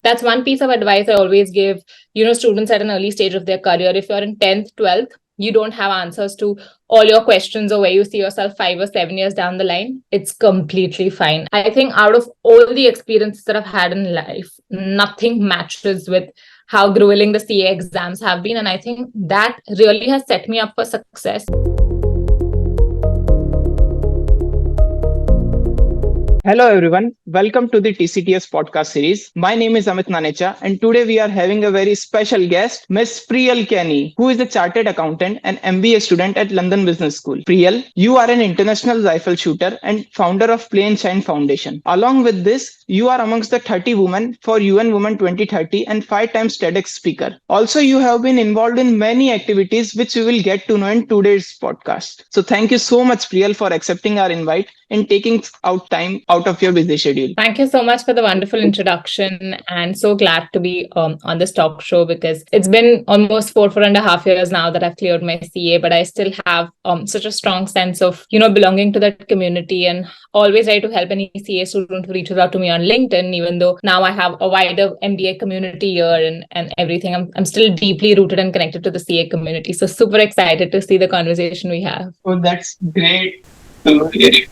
that's one piece of advice I always give, students at an early stage of their career. If you're in 10th, 12th, you don't have answers to all your questions or where you see yourself 5 or 7 years down the line, it's completely fine. I think out of all the experiences that I've had in life, nothing matches with how grueling the CA exams have been. And I think that really has set me up for success. Hello everyone, welcome to the TCTS podcast series. My name is Amit Nanecha and today we are having a very special guest, Miss Priyal Keni, who is a chartered accountant and MBA student at London Business School. Priyal, you are an international rifle shooter and founder of Play and Shine Foundation. Along with this, you are amongst the 30 women for UN30 and 5 times TEDx speaker. Also, you have been involved in many activities which we will get to know in today's podcast. So thank you so much Priyal for accepting our invite and taking out time out of your busy schedule. Thank you so much for the wonderful introduction, and so glad to be on this talk show because it's been almost 4.5 years now that I've cleared my CA, but I still have such a strong sense of, belonging to that community, and always try to help any CA student who reaches out to me on LinkedIn, even though now I have a wider MBA community here and everything. I'm still deeply rooted and connected to the CA community. So super excited to see the conversation we have. Oh, that's great.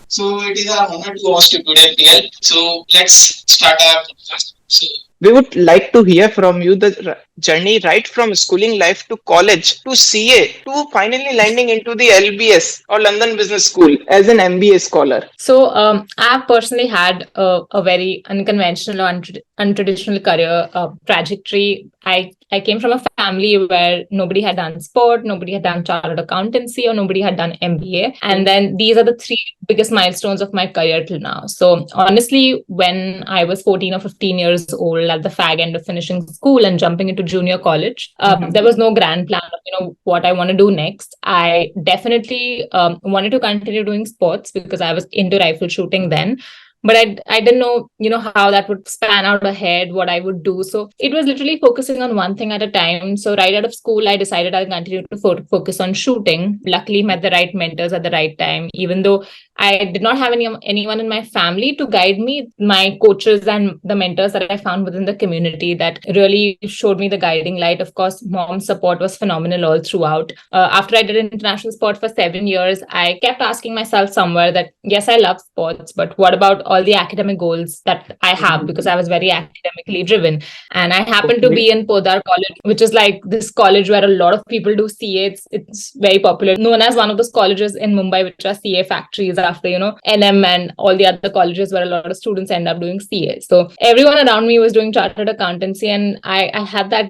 So it is our honor to host you today, Priyal. So let's start our podcast. So we would like to hear from you the journey right from schooling life to college to CA to finally landing into the LBS or London Business School as an MBA scholar. So I've personally had a very unconventional or untraditional career trajectory. I came from a family where nobody had done sport, nobody had done chartered accountancy, or nobody had done MBA. And then these are the 3 biggest milestones of my career till now. So honestly, when I was 14 or 15 years old at the fag end of finishing school and jumping into junior college, there was no grand plan of, what I want to do next. I definitely wanted to continue doing sports because I was into rifle shooting then. But I didn't know, how that would span out ahead, what I would do. So it was literally focusing on one thing at a time. So right out of school, I decided I'll continue to focus on shooting. Luckily, met the right mentors at the right time. Even though I did not have anyone in my family to guide me, my coaches and the mentors that I found within the community that really showed me the guiding light. Of course, mom's support was phenomenal all throughout. After I did international sport for 7 years, I kept asking myself somewhere that, yes, I love sports, but what about all the academic goals that I have, because I was very academically driven. And I happened to be in Podar College, which is like this college where a lot of people do CA. It's very popular, known as one of those colleges in Mumbai, which are CA factories after, NM and all the other colleges where a lot of students end up doing CA. So everyone around me was doing chartered accountancy, and I had that,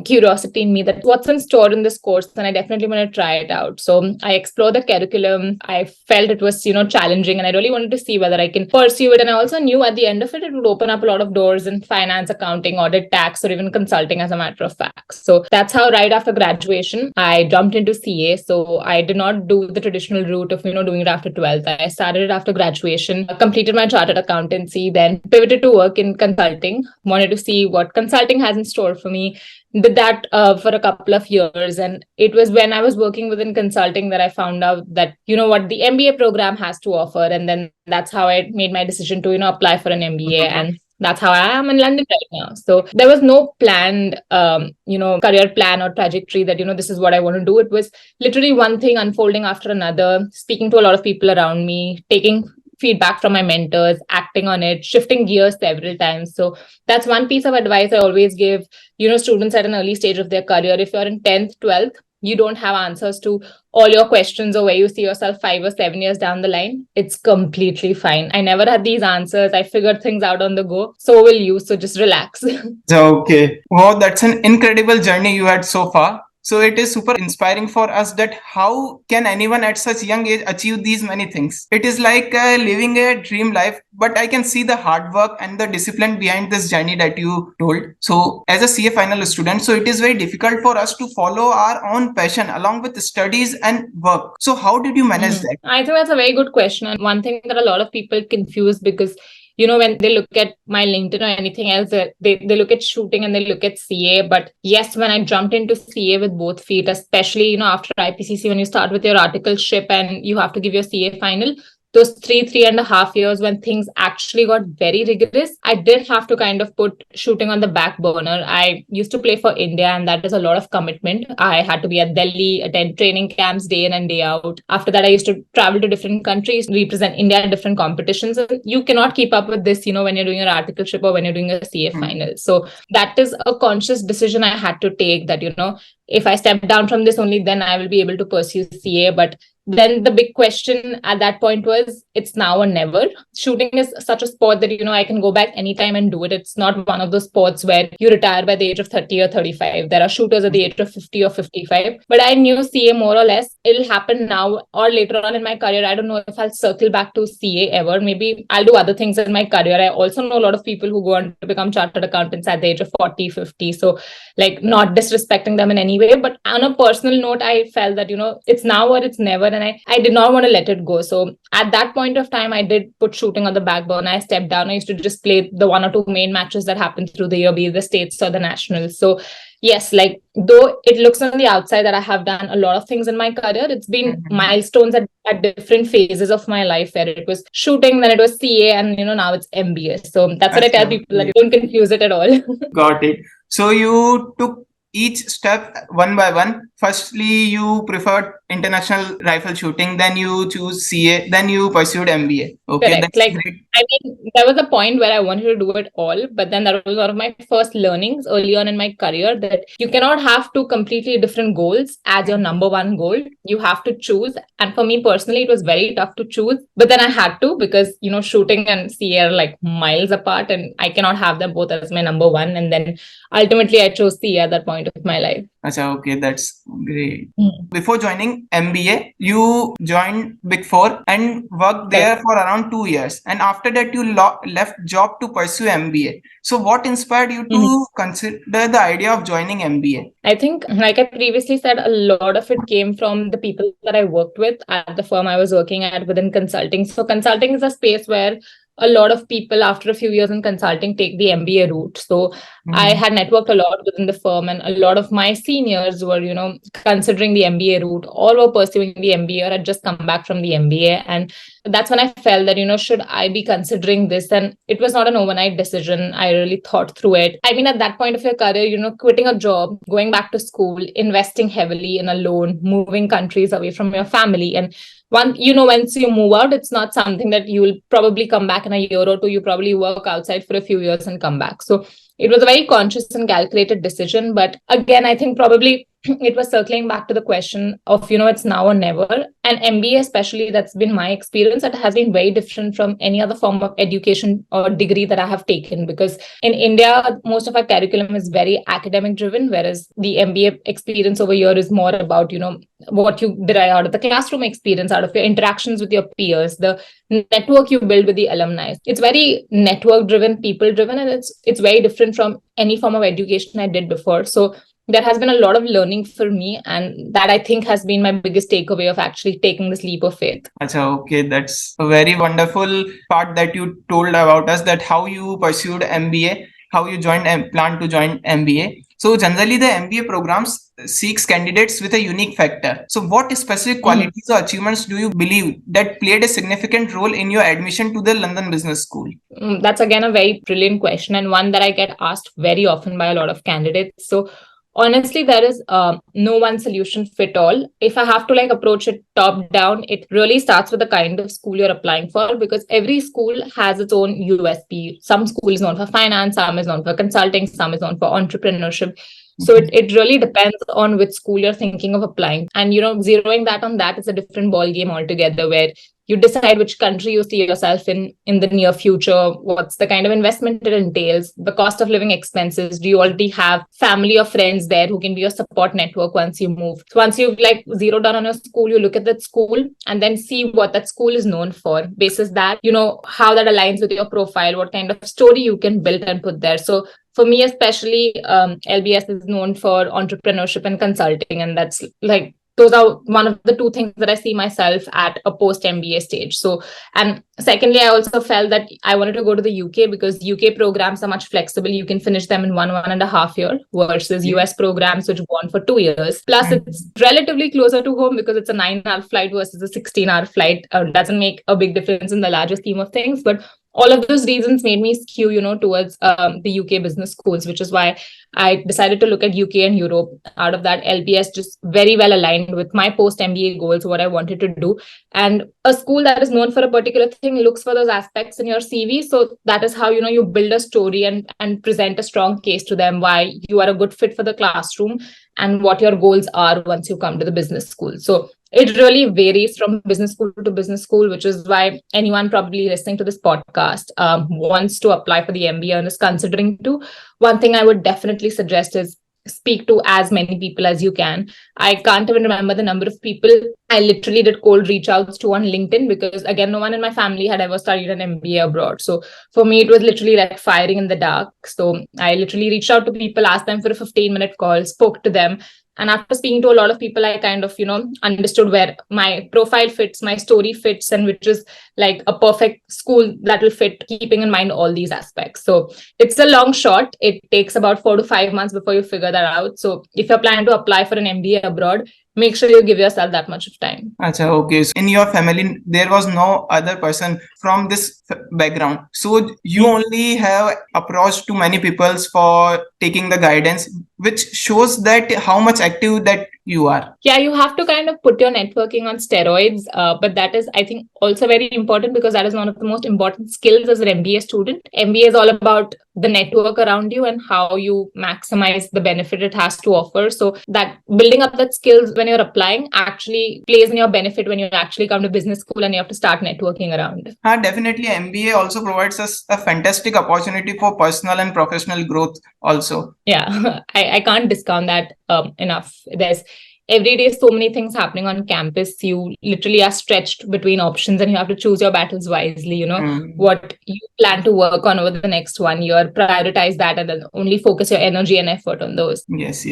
curiosity in me that what's in store in this course, and I definitely want to try it out. So I explored the curriculum. I felt it was, challenging, and I really wanted to see whether I can pursue it. And I also knew at the end of it, it would open up a lot of doors in finance, accounting, audit, tax, or even consulting, as a matter of fact. So that's how right after graduation, I jumped into CA. So I did not do the traditional route of, doing it after 12th. I started it after graduation, completed my chartered accountancy, then pivoted to work in consulting, wanted to see what consulting has in store for me. Did that for a couple of years. And it was when I was working within consulting that I found out that, what the MBA program has to offer. And then that's how I made my decision to, apply for an MBA. And that's how I am in London right now. So there was no planned, career plan or trajectory that, this is what I want to do. It was literally one thing unfolding after another, speaking to a lot of people around me, taking feedback from my mentors, acting on it, shifting gears several times. So that's one piece of advice I always give, students at an early stage of their career. If you're in 10th, 12th, you don't have answers to all your questions or where you see yourself 5 or 7 years down the line, it's completely fine. I never had these answers. I figured things out on the go. So will you. So just relax. Okay. Wow, that's an incredible journey you had so far. So it is super inspiring for us that how can anyone at such young age achieve these many things? It is like living a dream life, but I can see the hard work and the discipline behind this journey that you told. So as a CA final student, so it is very difficult for us to follow our own passion along with studies and work. So how did you manage that? I think that's a very good question. And one thing that a lot of people confuse, because when they look at my LinkedIn or anything else, they look at shooting and they look at CA. But yes, when I jumped into CA with both feet, especially, after IPCC, when you start with your articleship and you have to give your CA final, those 3.5 years when things actually got very rigorous, I did have to kind of put shooting on the back burner. I used to play for India, and that is a lot of commitment. I had to be at Delhi, attend training camps day in and day out. After that, I used to travel to different countries, represent India in different competitions. And you cannot keep up with this, when you're doing your articleship or when you're doing a CA final. So that is a conscious decision I had to take, that, if I step down from this, only then I will be able to pursue CA. But then the big question at that point was, it's now or never. Shooting is such a sport that, I can go back anytime and do it. It's not one of those sports where you retire by the age of 30 or 35. There are shooters at the age of 50 or 55. But I knew CA more or less. It'll happen now or later on in my career. I don't know if I'll circle back to CA ever. Maybe I'll do other things in my career. I also know a lot of people who go on to become chartered accountants at the age of 40, 50. So not disrespecting them in any way. But on a personal note, I felt that, it's now or it's never. And I did not want to let it go. So at that point of time, I did put shooting on the back burner. I stepped down. I used to just play the 1 or 2 main matches that happened through the year, be it the states or the nationals. So yes, though it looks on the outside that I have done a lot of things in my career, it's been milestones at different phases of my life, where it was shooting, then it was CA, and now it's MBA. So that's what I tell people, that don't confuse it at all. Got it. So you took each step one by one. Firstly, you preferred international rifle shooting, then you choose CA, then you pursued MBA. Okay, correct. There was a point where I wanted to do it all, but then that was one of my first learnings early on in my career, that you cannot have two completely different goals as your number one goal. You have to choose. And for me personally, it was very tough to choose, but then I had to, because, shooting and CA are miles apart, and I cannot have them both as my number one. And then ultimately I chose CA at that point of my life. Achha, okay, that's great. Before joining MBA, you joined Big Four and worked there for around 2 years. And after that, you left job to pursue MBA. So what inspired you to consider the idea of joining MBA? I think, like I previously said, a lot of it came from the people that I worked with at the firm I was working at within consulting. So consulting is a space where a lot of people after a few years in consulting take the MBA route. So I had networked a lot within the firm, and a lot of my seniors were, considering the MBA route, or were pursuing the MBA, or had just come back from the MBA. And that's when I felt that, should I be considering this? And it was not an overnight decision. I really thought through it. I mean, at that point of your career, quitting a job, going back to school, investing heavily in a loan, moving countries away from your family. And once you move out, it's not something that you will probably come back in a year or two. You probably work outside for a few years and come back. So it was a very conscious and calculated decision. But again, I think probably it was circling back to the question of, it's now or never. And MBA especially, that's been my experience. It has been very different from any other form of education or degree that I have taken. Because in India, most of our curriculum is very academic driven, whereas the MBA experience over here is more about, what you derive out of the classroom experience, out of your interactions with your peers, the network you build with the alumni. It's very network driven, people driven, and it's very different from any form of education I did before. So there has been a lot of learning for me, and that I think has been my biggest takeaway of actually taking this leap of faith. Achha, okay, that's a very wonderful part that you told about us, that how you pursued MBA, how you plan to join MBA. So generally the MBA programs seeks candidates with a unique factor. So what specific qualities or achievements do you believe that played a significant role in your admission to the London Business School? That's again a very brilliant question, and one that I get asked very often by a lot of candidates. So honestly, there is no one solution fit all. If I have to approach it top down, it really starts with the kind of school you're applying for, because every school has its own USP. Some school is known for finance, some is known for consulting, some is known for entrepreneurship. So it really depends on which school you're thinking of applying. And, zeroing that on that is a different ball game altogether, where you decide which country you see yourself in the near future, what's the kind of investment it entails, the cost of living expenses. Do you already have family or friends there who can be your support network once you move? So once you've zeroed down on your school, you look at that school and then see what that school is known for. Basis that, how that aligns with your profile, what kind of story you can build and put there. So for me, especially, LBS is known for entrepreneurship and consulting, and that's those are one of the two things that I see myself at a post MBA stage. So, and secondly, I also felt that I wanted to go to the UK because UK programs are much flexible. You can finish them in 1.5 years versus US programs which go on for 2 years. Plus, it's relatively closer to home because it's a 9-hour flight versus a 16-hour flight. Doesn't make a big difference in the larger scheme of things, but all of those reasons made me skew, towards the UK business schools, which is why I decided to look at UK and Europe. Out of that, LBS just very well aligned with my post MBA goals, what I wanted to do. And a school that is known for a particular thing looks for those aspects in your CV. So that is how, you build a story and present a strong case to them why you are a good fit for the classroom and what your goals are once you come to the business school. So it really varies from business school to business school, which is why anyone probably listening to this podcast wants to apply for the MBA and is considering to. One thing I would definitely suggest is speak to as many people as you can. I can't even remember the number of people I literally did cold reach outs to on LinkedIn because, again, no one in my family had ever studied an MBA abroad. So for me, it was literally like firing in the dark. So I literally reached out to people, asked them for a 15-minute call, spoke to them. And after speaking to a lot of people, I kind of, understood where my profile fits, my story fits, and which is like a perfect school that will fit, keeping in mind all these aspects. So it's a long shot. It takes about 4 to 5 months before you figure that out. So if you're planning to apply for an MBA abroad, make sure you give yourself that much of time. Acha, okay. So in your family, there was no other person from this background. So you only have approached to many people for taking the guidance, which shows that how much active that you are. Yeah, you have to kind of put your networking on steroids. But that is, I think, also very important because that is one of the most important skills as an MBA student. MBA is all about the network around you and how you maximize the benefit it has to offer. So that building up that skills when you're applying actually plays in your benefit when you actually come to business school and you have to start networking around. Definitely, MBA also provides us a fantastic opportunity for personal and professional growth also. Yeah, I can't discount that enough. There's every day so many things happening on campus. You literally are stretched between options and you have to choose your battles wisely. What you plan to work on over the next 1 year, prioritize that and then only focus your energy and effort on those. Yes.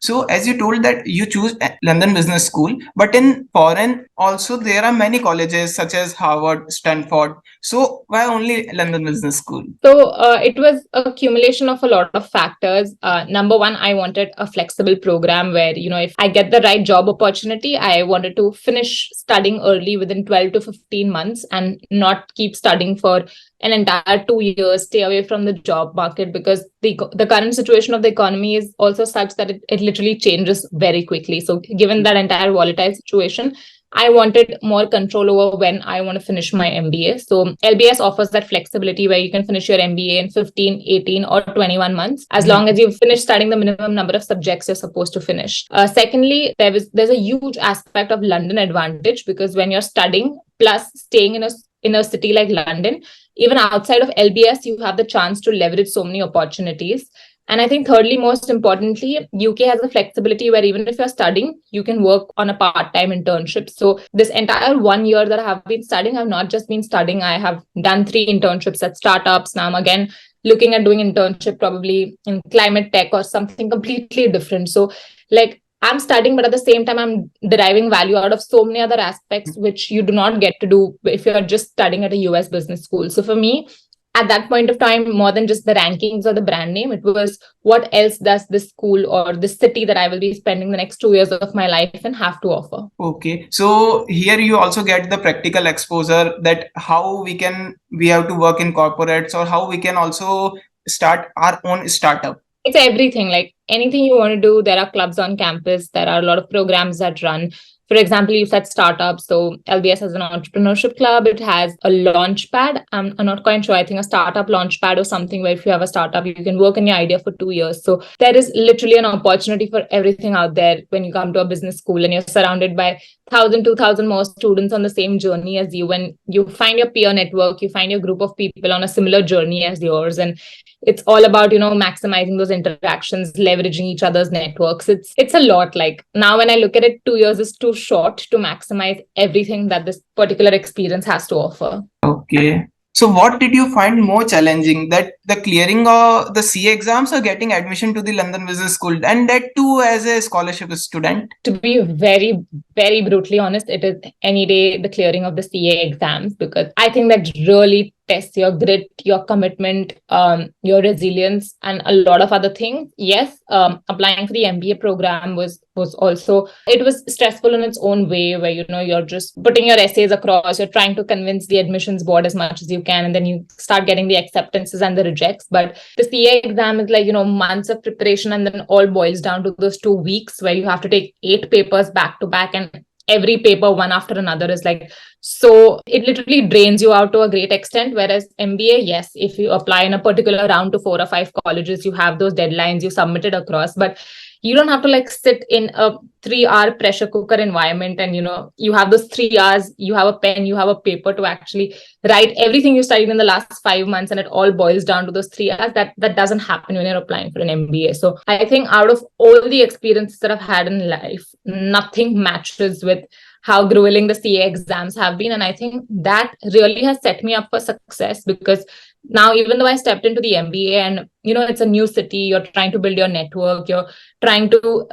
So as you told that you choose London Business School, but in foreign also there are many colleges such as Harvard, Stanford. So why only London Business School? So it was a accumulation of a lot of factors. Number one, I wanted a flexible program where, if I get the right job opportunity, I wanted to finish studying early within 12 to 15 months and not keep studying for an entire 2 years, stay away from the job market because the current situation of the economy is also such that it literally changes very quickly. So given that entire volatile situation, I wanted more control over when I want to finish my MBA. So LBS offers that flexibility where you can finish your MBA in 15, 18 or 21 months, as long as you've finished studying the minimum number of subjects you're supposed to finish. Secondly, there's a huge aspect of London advantage because when you're studying plus staying in a city like London, even outside of LBS, you have the chance to leverage so many opportunities. And I think thirdly, most importantly, UK has a flexibility where even if you're studying, you can work on a part-time internship. So this entire 1 year that I have been studying, I've not just been studying, I have done 3 internships at startups. Now I'm again looking at doing internship probably in climate tech or something completely different. So like I'm studying, but at the same time, I'm deriving value out of so many other aspects, which you do not get to do if you're just studying at a US business school. So for me, at that point of time, more than just the rankings or the brand name, it was what else does this school or this city that I will be spending the next 2 years of my life and have to offer. Okay. So here you also get the practical exposure that how we have to work in corporates or how we can also start our own startup. It's everything, like anything you want to do. There are clubs on campus. There are a lot of programs that run. For example, you said startups. So LBS has an entrepreneurship club. It has a launch pad. I'm not quite sure. I think a startup launch pad or something where if you have a startup, you can work on your idea for 2 years. So there is literally an opportunity for everything out there when you come to a business school and you're surrounded by 1,000, 2,000 more students on the same journey as you. When you find your peer network, you find your group of people on a similar journey as yours. And it's all about, maximizing those interactions, leveraging each other's networks. It's a lot. Like now when I look at it, 2 years is too short to maximize everything that this particular experience has to offer. Okay. So what did you find more challenging, that the clearing of the CA exams or getting admission to the London Business School, and that too as a scholarship student? To be very, very brutally honest, it is any day the clearing of the CA exams, because I think that really tests your grit, your commitment, your resilience, and a lot of other things. Yes, applying for the MBA program was also, it was stressful in its own way, where you're just putting your essays across, you're trying to convince the admissions board as much as you can, and then you start getting the acceptances and the rejects. But the CA exam is like months of preparation, and then all boils down to those 2 weeks where you have to take 8 papers back to back, and every paper one after another is like, so it literally drains you out to a great extent. Whereas MBA, yes, if you apply in a particular round to 4 or 5 colleges, you have those deadlines, you submit it across, but you don't have to like sit in a 3-hour pressure cooker environment, and you have those 3 hours, you have a pen, you have a paper to actually write everything you studied in the last 5 months, and it all boils down to those 3 hours. That doesn't happen when you're applying for an MBA. So I think out of all the experiences that I've had in life, nothing matches with how grueling the CA exams have been. And I think that really has set me up for success, because now, even though I stepped into the MBA and, it's a new city, you're trying to build your network, you're trying to,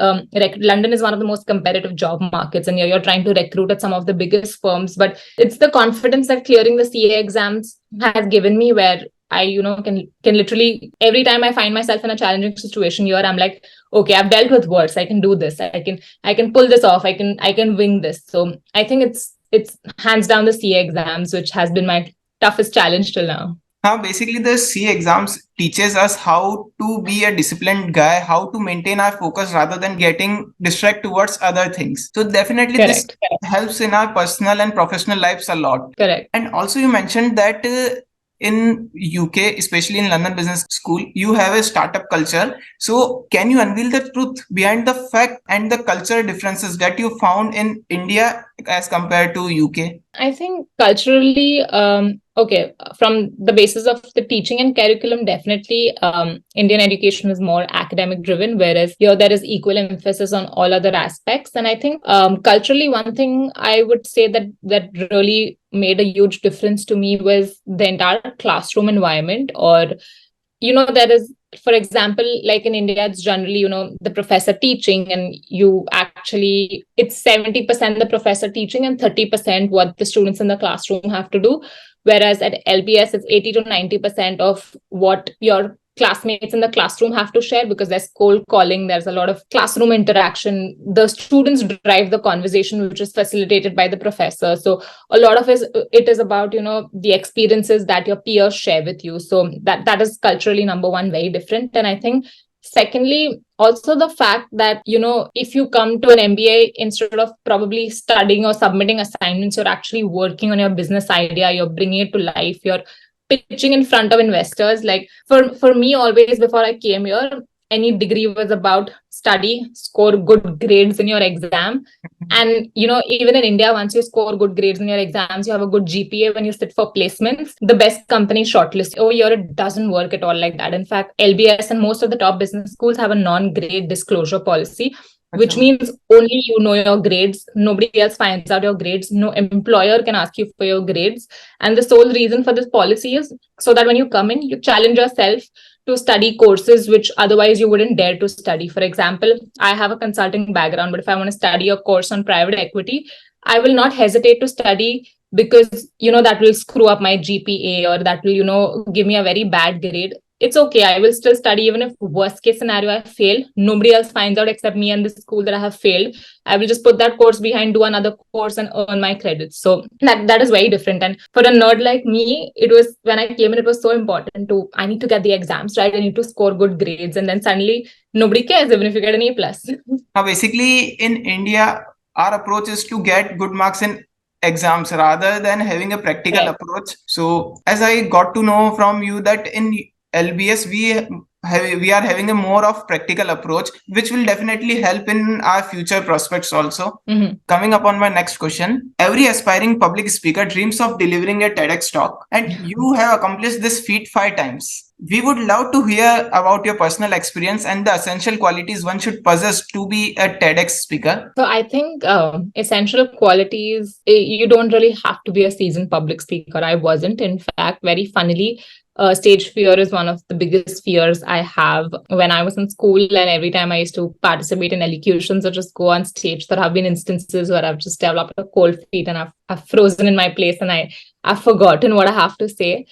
London is one of the most competitive job markets, and you're trying to recruit at some of the biggest firms. But it's the confidence that clearing the CA exams has given me, where I, can literally, every time I find myself in a challenging situation here, I'm like, okay, I've dealt with worse. I can do this. I can pull this off. I can wing this. So I think it's hands down the CA exams, which has been my toughest challenge till now. Now, basically, the CA exams teaches us how to be a disciplined guy, how to maintain our focus rather than getting distracted towards other things. So definitely this helps in our personal and professional lives a lot. Correct. And also you mentioned that in UK, especially in London Business School, you have a startup culture. So can you unveil the truth behind the fact and the cultural differences that you found in India as compared to UK? I think culturally, okay, from the basis of the teaching and curriculum, definitely Indian education is more academic driven, whereas here there is equal emphasis on all other aspects. And I think culturally, one thing I would say that really made a huge difference to me was the entire classroom environment. Or, there is, for example, like in India, it's generally, the professor teaching, and it's 70% the professor teaching and 30% what the students in the classroom have to do. Whereas at LBS, it's 80 to 90% of what your classmates in the classroom have to share, because there's cold calling, there's a lot of classroom interaction. The students drive the conversation, which is facilitated by the professor. So a lot of it is about, the experiences that your peers share with you. So that is culturally, number one, very different. And I think secondly, also the fact that, if you come to an MBA, instead of probably studying or submitting assignments, you're actually working on your business idea, you're bringing it to life, you're pitching in front of investors. Like for me, always before I came here, any degree was about study, score good grades in your exam. And, even in India, once you score good grades in your exams, you have a good GPA when you sit for placements, the best company shortlist. Over here, it doesn't work at all like that. In fact, LBS and most of the top business schools have a non-grade disclosure policy, which means only you know your grades. Nobody else finds out your grades. No employer can ask you for your grades. And the sole reason for this policy is so that when you come in, you challenge yourself to study courses which otherwise you wouldn't dare to study. For example, I have a consulting background, but if I want to study a course on private equity, I will not hesitate to study, because, that will screw up my GPA, or that will, give me a very bad grade. It's okay. I will still study, even if worst case scenario, I fail. Nobody else finds out except me and the school that I have failed. I will just put that course behind, do another course, and earn my credits. So that is very different. And for a nerd like me, it was, when I came in, it was so important I need to get the exams right. I need to score good grades. And then suddenly nobody cares even if you get an A+. Now, basically in India, our approach is to get good marks in exams rather than having a practical approach. So as I got to know from you that in LBS, we are having a more of practical approach, which will definitely help in our future prospects also. Coming up on my next question, every aspiring public speaker dreams of delivering a TEDx talk, and you have accomplished this feat 5 times. We would love to hear about your personal experience and the essential qualities one should possess to be a TEDx speaker. So I think essential qualities, you don't really have to be a seasoned public speaker. I wasn't. In fact, very funnily, Stage fear is one of the biggest fears I have. When I was in school, and every time I used to participate in elocutions or just go on stage, there have been instances where I've just developed a cold feet and I've frozen in my place and I've forgotten what I have to say.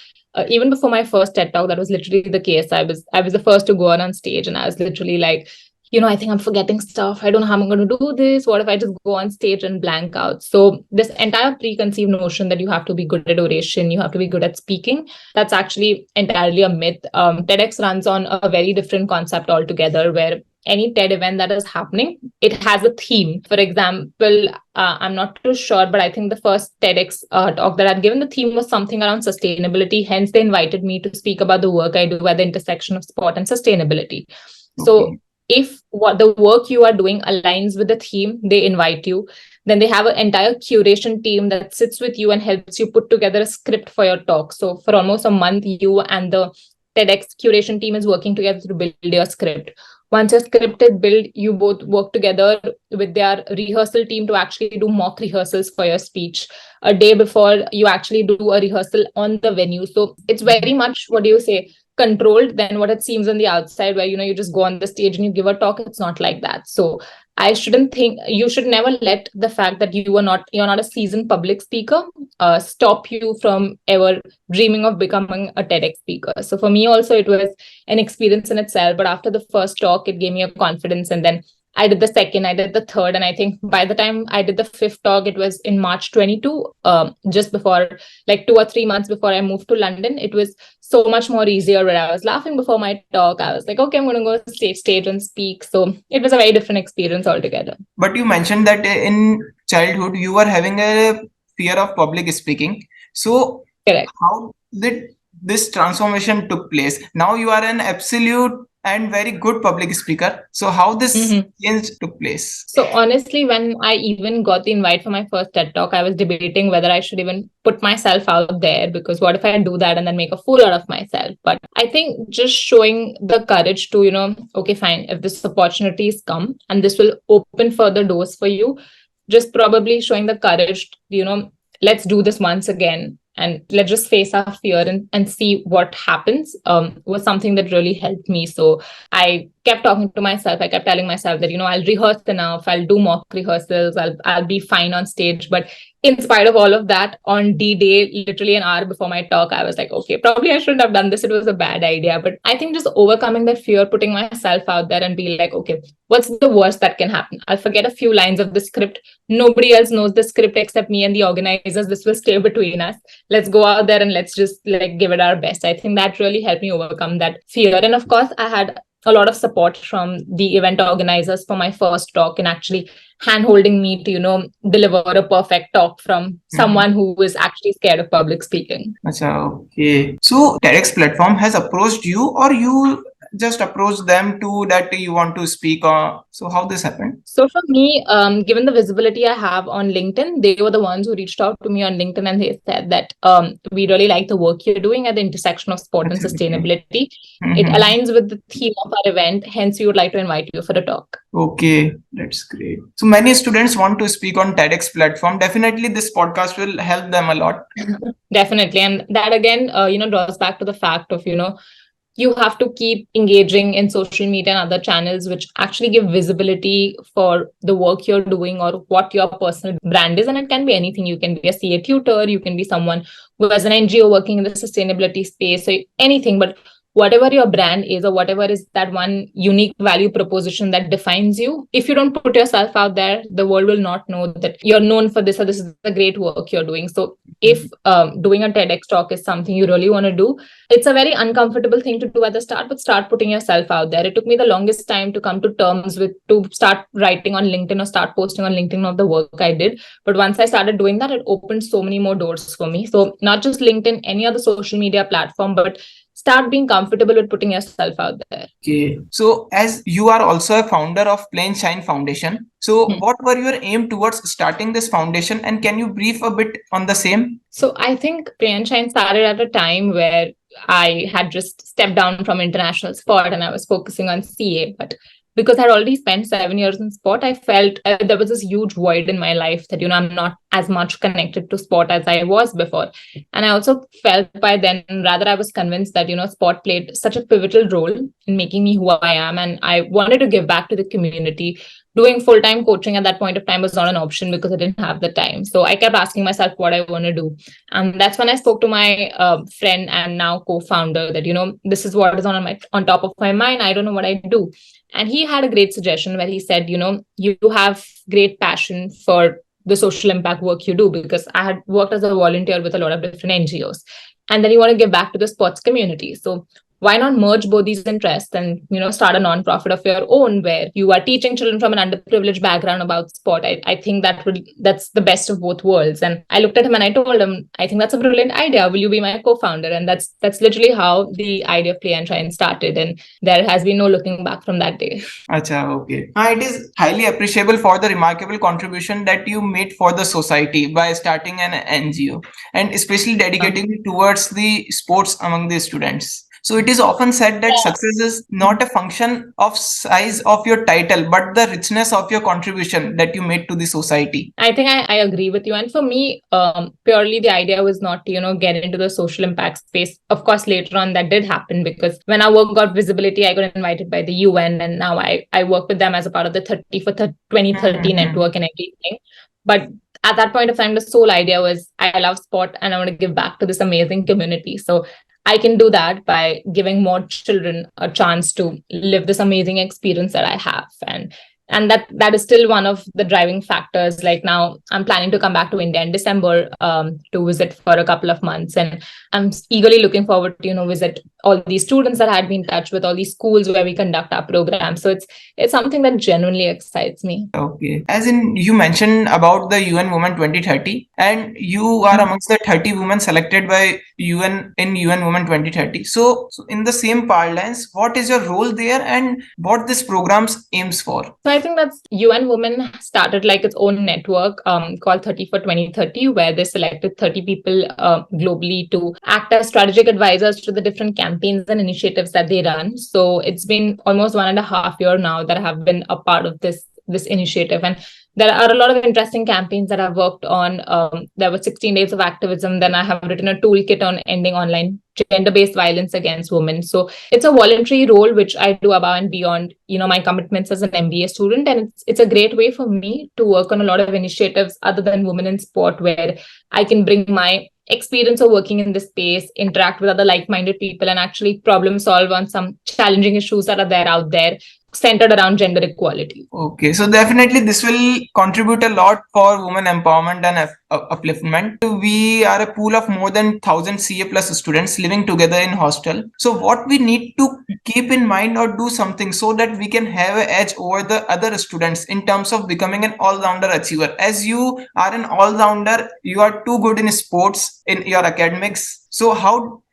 Even before my first TED talk, that was literally the case. I was the first to go on stage, and I was literally like, I think I'm forgetting stuff. I don't know how I'm going to do this. What if I just go on stage and blank out? So this entire preconceived notion that you have to be good at oration, you have to be good at speaking, that's actually entirely a myth. TEDx runs on a very different concept altogether, where any TED event that is happening, it has a theme. For example, I'm not too sure, but I think the first TEDx talk that I'd given, the theme was something around sustainability. Hence, they invited me to speak about the work I do at the intersection of sport and sustainability. So if what the work you are doing aligns with the theme, they invite you. Then they have an entire curation team that sits with you and helps you put together a script for your talk. So for almost a month, you and the TEDx curation team is working together to build your script. Once your script is built, you both work together with their rehearsal team to actually do mock rehearsals for your speech a day before you actually do a rehearsal on the venue. So it's very much, what do you say, controlled than what it seems on the outside, where you just go on the stage and you give a talk. It's not like that. So I shouldn't think, you should never let the fact that you're not a seasoned public speaker stop you from ever dreaming of becoming a TEDx speaker. So for me also, it was an experience in itself, but after the first talk, it gave me a confidence, and then I did the second, I did the third, and I think by the time I did the fifth talk, it was in March 22, just before, like 2 or 3 months before I moved to London. It was so much more easier, where I was laughing before my talk. I was like, okay, I'm going to go stage and speak. So it was a very different experience altogether. But you mentioned that in childhood, you were having a fear of public speaking. So correct. How did this transformation took place? Now you are an absolute and very good public speaker. So how this change took place? So honestly, when I even got the invite for my first TED talk, I was debating whether I should even put myself out there, because what if I do that and then make a fool out of myself? But I think just showing the courage to, okay, fine, if this opportunities come and this will open further doors for you, just probably showing the courage, let's do this once again. And let's just face our fear and see what happens, was something that really helped me. So I kept talking to myself. I kept telling myself that, I'll rehearse enough. I'll do mock rehearsals. I'll be fine on stage. But in spite of all of that, on D-Day, literally an hour before my talk, I was like, okay, probably I shouldn't have done this. It was a bad idea. But I think just overcoming that fear, putting myself out there and be like, okay, what's the worst that can happen? I'll forget a few lines of the script. Nobody else knows the script except me and the organizers. This will stay between us. Let's go out there and let's just give it our best. I think that really helped me overcome that fear. And of course, I had a lot of support from the event organizers for my first talk, and actually hand-holding me to, deliver a perfect talk from someone who is actually scared of public speaking. Okay. So TEDx platform has approached you, or you just approach them to that you want to speak on? So how this happened? So for me, given the visibility I have on LinkedIn, they were the ones who reached out to me on LinkedIn, and they said that we really like the work you're doing at the intersection of sport and sustainability. It aligns with the theme of our event. Hence, we would like to invite you for a talk. Okay, that's great. So many students want to speak on TEDx platform. Definitely this podcast will help them a lot. Definitely. And that again, draws back to the fact of, you have to keep engaging in social media and other channels which actually give visibility for the work you're doing or what your personal brand is. And it can be anything. You can be a CA tutor, you can be someone who has an NGO working in the sustainability space, so anything. But whatever your brand is, or whatever is that one unique value proposition that defines you, if you don't put yourself out there, the world will not know that you're known for this, or this is the great work you're doing. So if doing a TEDx talk is something you really want to do, it's a very uncomfortable thing to do at the start, but start putting yourself out there. It took me the longest time to come to terms with, to start writing on LinkedIn or start posting on LinkedIn of the work I did. But once I started doing that, it opened so many more doors for me. So not just LinkedIn, any other social media platform, but start being comfortable with putting yourself out there. Okay. So as you are also a founder of Plain Shine Foundation, so what were your aim towards starting this foundation, and can you brief a bit on the same? So I think Plain Shine started at a time where I had just stepped down from international sport and I was focusing on CA. But because I'd already spent 7 years in sport, I felt there was this huge void in my life that, I'm not as much connected to sport as I was before. And I also felt by then, rather, I was convinced that, sport played such a pivotal role in making me who I am. And I wanted to give back to the community. Doing full-time coaching at that point of time was not an option because I didn't have the time. So I kept asking myself what I want to do. And that's when I spoke to my friend and now co-founder that, this is what is on top of my mind. I don't know what I do. And he had a great suggestion where he said, you have great passion for the social impact work you do, because I had worked as a volunteer with a lot of different NGOs. And then you want to give back to the sports community. So why not merge both these interests and, start a nonprofit of your own where you are teaching children from an underprivileged background about sport? I think that's the best of both worlds. And I looked at him and I told him, I think that's a brilliant idea. Will you be my co-founder? And that's literally how the idea of Play and Shine started. And there has been no looking back from that day. Acha, okay. It is highly appreciable for the remarkable contribution that you made for the society by starting an NGO and especially dedicating towards the sports among the students. So it is often said that success is not a function of size of your title, but the richness of your contribution that you made to the society. I think I agree with you. And for me, purely the idea was not to, get into the social impact space. Of course, later on that did happen because when our work got visibility, I got invited by the UN. And now I work with them as a part of the 2030 network and everything. But at that point of time, the sole idea was I love sport and I want to give back to this amazing community. So I can do that by giving more children a chance to live this amazing experience that I have. And that is still one of the driving factors. Like now I'm planning to come back to India in December to visit for a couple of months. And I'm eagerly looking forward to, visit all these students that I had been in touch with, all these schools where we conduct our programs. So it's something that genuinely excites me. Okay. As in you mentioned about the UN Women 2030 and you are amongst the 30 women selected by UN in UN Women 2030. So in the same parlance, what is your role there and what this programs aims for? So I think that's UN Women started like its own network called 30 for 2030, where they selected 30 people globally to act as strategic advisors to the different campaigns and initiatives that they run. So it's been almost 1.5 years now that I have been a part of this initiative. And there are a lot of interesting campaigns that I've worked on. There were 16 days of activism. Then I have written a toolkit on ending online gender-based violence against women. So it's a voluntary role, which I do above and beyond, my commitments as an MBA student. And it's a great way for me to work on a lot of initiatives other than women in sport, where I can bring my experience of working in this space, interact with other like-minded people, and actually problem solve on some challenging issues that are out there, centered around gender equality. Okay, so definitely this will contribute a lot for women empowerment and upliftment. We are a pool of more than 1,000 CA plus students living together in hostel. So what we need to keep in mind or do something so that we can have an edge over the other students in terms of becoming an all-rounder achiever. As you are an all-rounder, you are too good in sports, in your academics. So how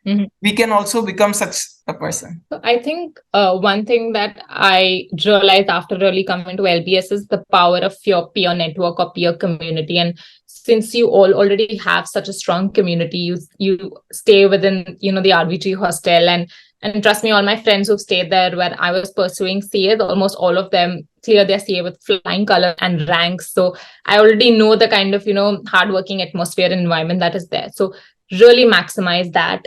we can also become such a person? So I think one thing that I realized after really coming to LBS is the power of your peer network or peer community. And since you all already have such a strong community, you stay within, the RVG hostel. And trust me, all my friends who've stayed there where I was pursuing CA, almost all of them clear their CA with flying color and ranks. So I already know the kind of, hardworking atmosphere and environment that is there. So really maximize that.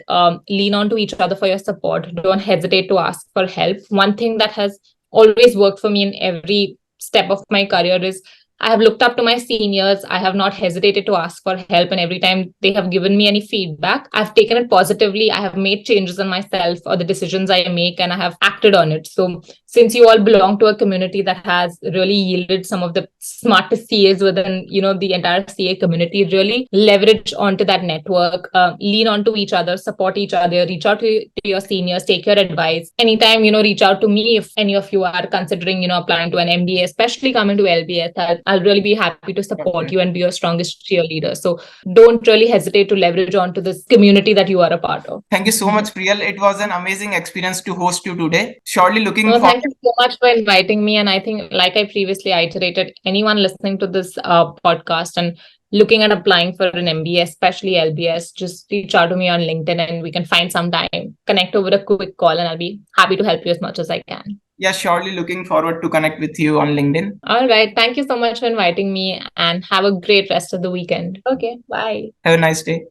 Lean on to each other for your support. Don't hesitate to ask for help. One thing that has always worked for me in every step of my career is I have looked up to my seniors. I have not hesitated to ask for help. And every time they have given me any feedback, I've taken it positively. I have made changes on myself or the decisions I make, and I have acted on it. So since you all belong to a community that has really yielded some of the smartest CAs within, the entire CA community, really leverage onto that network, lean onto each other, support each other, reach out to your seniors, take your advice. Anytime, reach out to me if any of you are considering, applying to an MBA, especially coming to LBS. I'll really be happy to support you and be your strongest cheerleader. So don't really hesitate to leverage onto this community that you are a part of. Thank you so much, Priyal. It was an amazing experience to host you today. Surely looking forward. Thank you so much for inviting me. And I think, like I previously iterated, anyone listening to this podcast and looking at applying for an MBA, especially LBS, just reach out to me on LinkedIn and we can find some time, connect over a quick call, and I'll be happy to help you as much as I can. Yeah, surely looking forward to connect with you on LinkedIn. All right. Thank you so much for inviting me and have a great rest of the weekend. Okay. Bye. Have a nice day.